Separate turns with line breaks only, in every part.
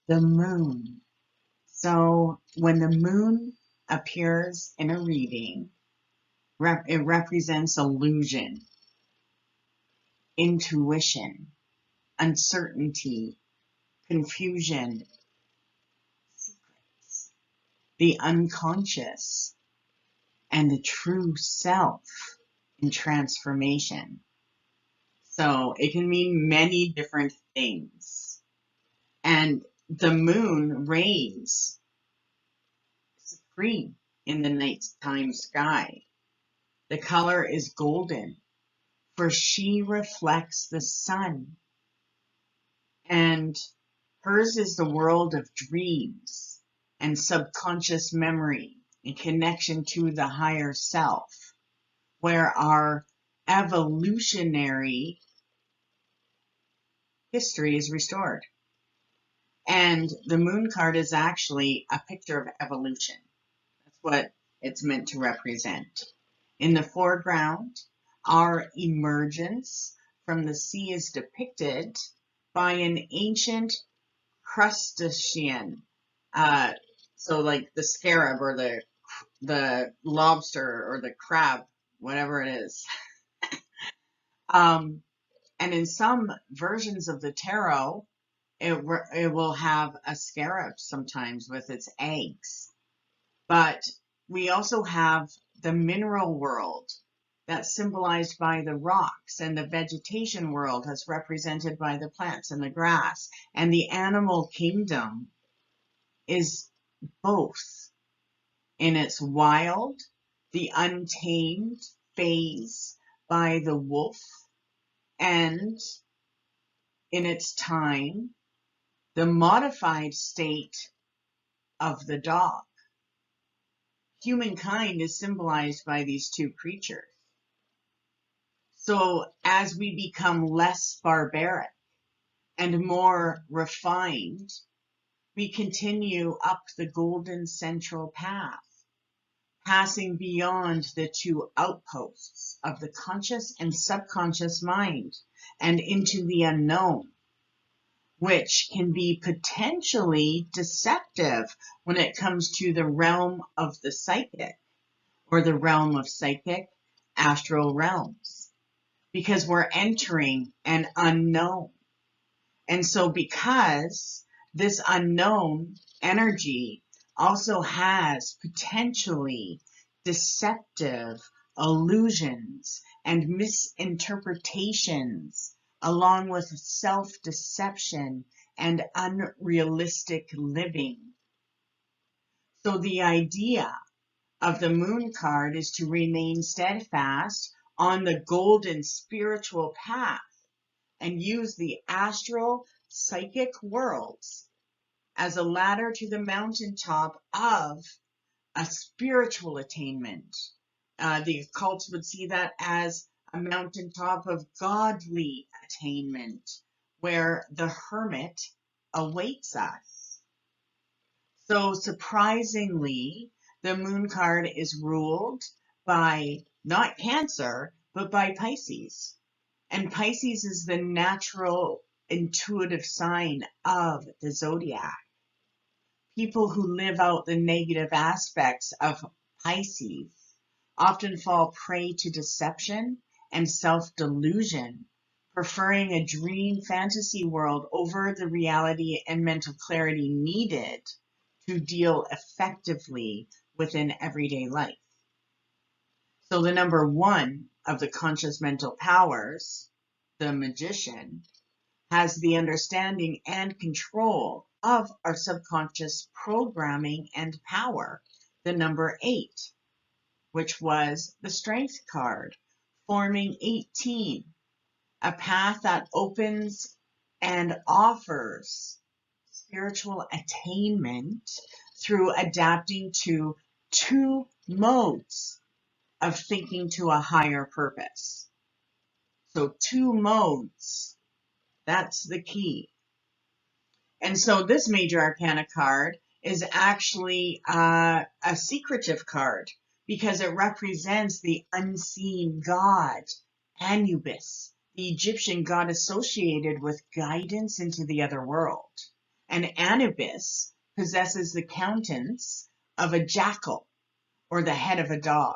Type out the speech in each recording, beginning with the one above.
The moon. So when the moon appears in a reading, it represents illusion, intuition, uncertainty, confusion, secrets, the unconscious, and the true self in transformation. So it can mean many different things. And the moon reigns supreme in the nighttime sky. The color is golden, for she reflects the sun. And hers is the world of dreams and subconscious memory in connection to the higher self, where our evolutionary history is restored. And the moon card is actually a picture of evolution. That's what it's meant to represent. In the foreground, our emergence from the sea is depicted by an ancient crustacean. So like the scarab or the lobster or the crab, whatever it is. And in some versions of the tarot, it will have a scarab sometimes with its eggs. But we also have the mineral world that's symbolized by the rocks, and the vegetation world as represented by the plants and the grass. And the animal kingdom is both in its wild, the untamed phase by the wolf, and in its time, the modified state of the dog. Humankind is symbolized by these two creatures. So as we become less barbaric and more refined, we continue up the golden central path, passing beyond the two outposts of the conscious and subconscious mind and into the unknown, which can be potentially deceptive when it comes to the realm of the psychic or the realm of psychic astral realms, because we're entering an unknown. And so because this unknown energy also has potentially deceptive illusions and misinterpretations, along with self-deception and unrealistic living. So the idea of the moon card is to remain steadfast on the golden spiritual path and use the astral psychic worlds as a ladder to the mountaintop of a spiritual attainment. The occults would see that as a mountaintop of godly attainment, where the hermit awaits us. So surprisingly, the moon card is ruled by not Cancer, but by Pisces. And Pisces is the natural intuitive sign of the zodiac. People who live out the negative aspects of Pisces often fall prey to deception and self-delusion, preferring a dream fantasy world over the reality and mental clarity needed to deal effectively within everyday life. So the number one of the conscious mental powers, the magician, has the understanding and control of our subconscious programming and power, the number 8, which was the strength card, forming 18, a path that opens and offers spiritual attainment through adapting to two modes of thinking to a higher purpose. So two modes, that's the key. And so this major arcana card is actually a secretive card because it represents the unseen god, Anubis, the Egyptian god associated with guidance into the other world. And Anubis possesses the countenance of a jackal or the head of a dog.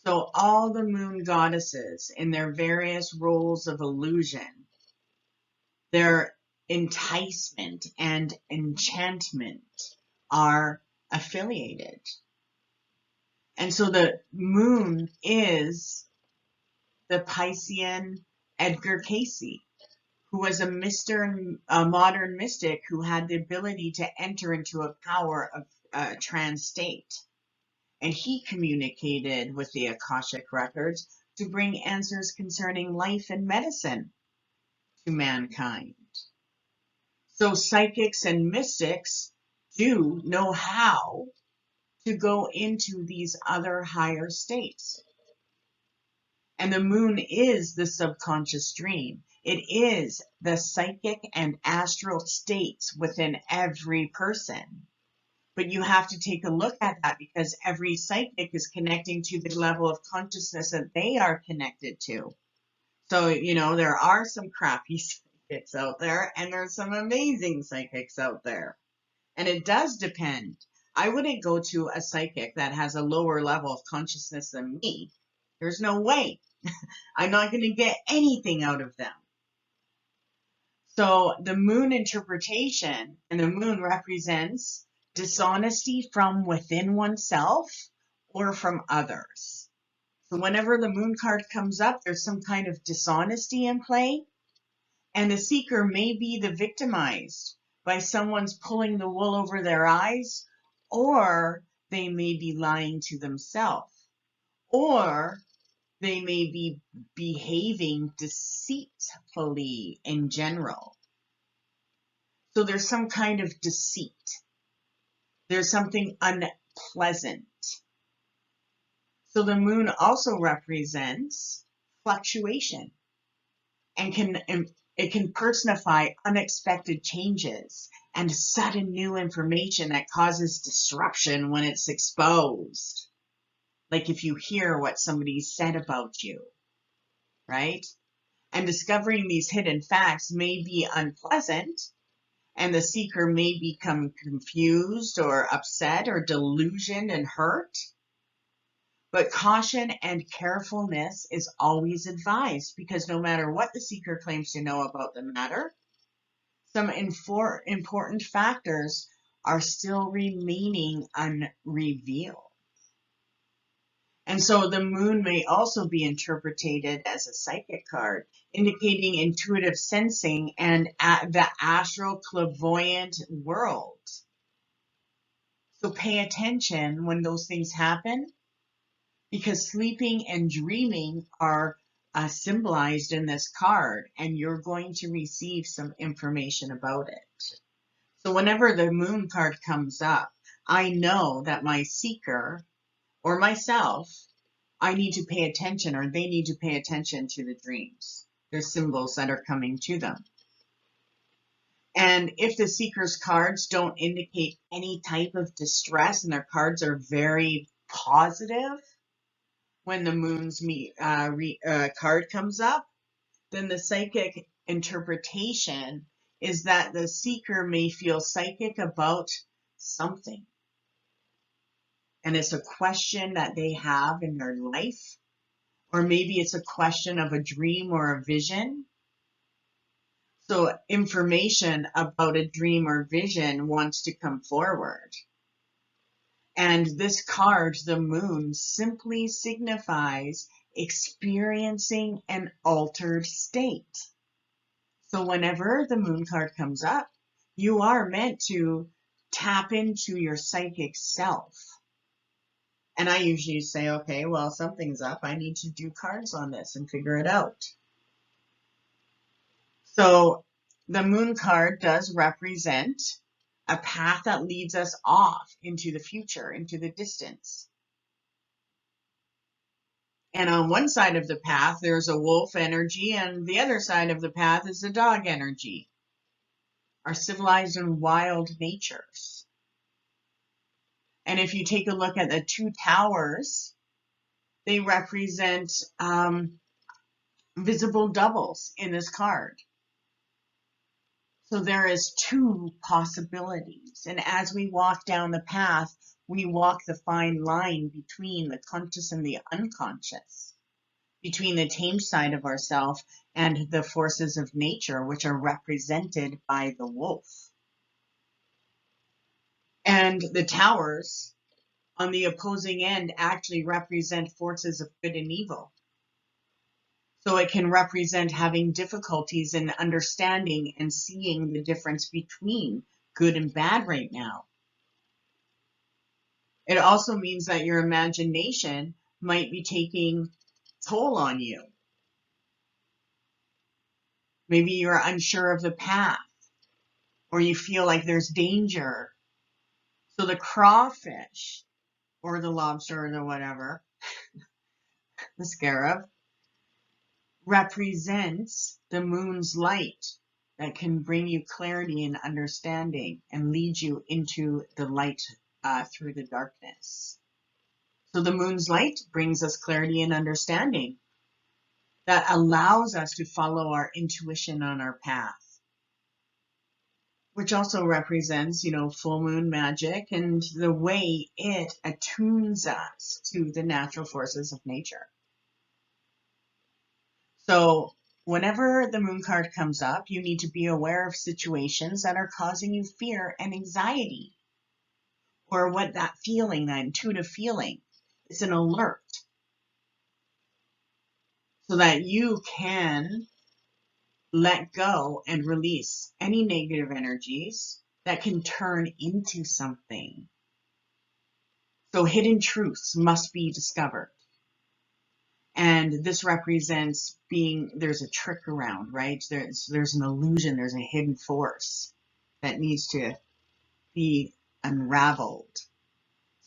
So all the moon goddesses in their various roles of illusion, their enticement and enchantment are affiliated. And so the moon is the Piscean Edgar Cayce, who was a modern mystic who had the ability to enter into a power of trance state. And he communicated with the Akashic records to bring answers concerning life and medicine to mankind. So psychics and mystics do know how to go into these other higher states. And the moon is the subconscious dream. It is the psychic and astral states within every person. But you have to take a look at that because every psychic is connecting to the level of consciousness that they are connected to. So, there are some crappy psychics out there and there's some amazing psychics out there. And it does depend. I wouldn't go to a psychic that has a lower level of consciousness than me. There's no way. I'm not going to get anything out of them. So the moon interpretation, and the moon represents dishonesty from within oneself or from others. So whenever the moon card comes up, there's some kind of dishonesty in play, and the seeker may be the victimized by someone's pulling the wool over their eyes, or they may be lying to themselves, or they may be behaving deceitfully in general. So there's some kind of deceit. There's something unpleasant. So the moon also represents fluctuation and it can personify unexpected changes and sudden new information that causes disruption when it's exposed. Like if you hear what somebody said about you, right? And discovering these hidden facts may be unpleasant, and the seeker may become confused or upset or delusioned and hurt. But caution and carefulness is always advised because no matter what the seeker claims to know about the matter, some important factors are still remaining unrevealed. And so the moon may also be interpreted as a psychic card, indicating intuitive sensing and the astral clairvoyant world. So pay attention when those things happen, because sleeping and dreaming are symbolized in this card, and you're going to receive some information about it. So whenever the moon card comes up, I know that my seeker or myself, I need to pay attention, or they need to pay attention to the dreams. There's symbols that are coming to them. And if the seeker's cards don't indicate any type of distress and their cards are very positive, when the moon's card comes up, then the psychic interpretation is that the seeker may feel psychic about something. And it's a question that they have in their life, or maybe it's a question of a dream or a vision. So information about a dream or vision wants to come forward. And this card, the moon, simply signifies experiencing an altered state. So whenever the moon card comes up, you are meant to tap into your psychic self. And I usually say, okay, well, something's up. I need to do cards on this and figure it out. So the moon card does represent a path that leads us off into the future, into the distance. And on one side of the path, there's a wolf energy, and the other side of the path is a dog energy, our civilized and wild natures. And if you take a look at the two towers, they represent visible doubles in this card. So there is two possibilities. And as we walk down the path, we walk the fine line between the conscious and the unconscious, between the tame side of ourself and the forces of nature, which are represented by the wolf. And the towers on the opposing end actually represent forces of good and evil. So it can represent having difficulties in understanding and seeing the difference between good and bad right now. It also means that your imagination might be taking toll on you. Maybe you're unsure of the path, or you feel like there's danger. So the crawfish, or the lobster, or the whatever, the scarab, represents the moon's light that can bring you clarity and understanding and lead you into the light through the darkness. So the moon's light brings us clarity and understanding that allows us to follow our intuition on our path, which also represents, full moon magic and the way it attunes us to the natural forces of nature. So whenever the moon card comes up, you need to be aware of situations that are causing you fear and anxiety, or what that feeling, that intuitive feeling, is an alert, so that you can let go and release any negative energies that can turn into something. So hidden truths must be discovered. And this represents there's a trick around, right? There's an illusion, there's a hidden force that needs to be unraveled.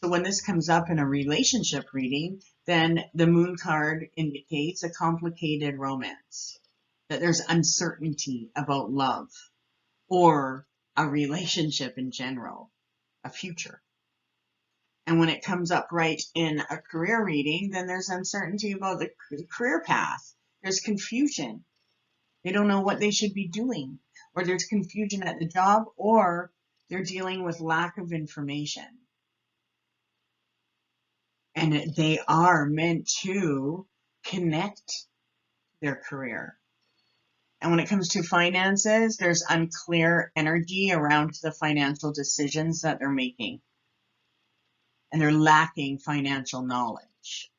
So when this comes up in a relationship reading, then the moon card indicates a complicated romance, that there's uncertainty about love or a relationship in general, a future. And when it comes up right in a career reading, then there's uncertainty about the career path. There's confusion. They don't know what they should be doing, or there's confusion at the job, or they're dealing with lack of information. And they are meant to connect their career. And when it comes to finances, there's unclear energy around the financial decisions that they're making. And they're lacking financial knowledge.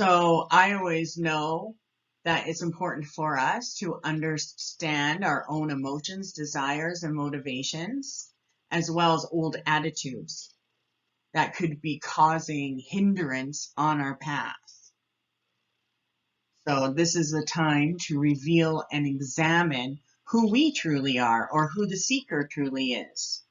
So I always know that it's important for us to understand our own emotions, desires, and motivations, as well as old attitudes that could be causing hindrance on our path. So this is the time to reveal and examine who we truly are, or who the seeker truly is.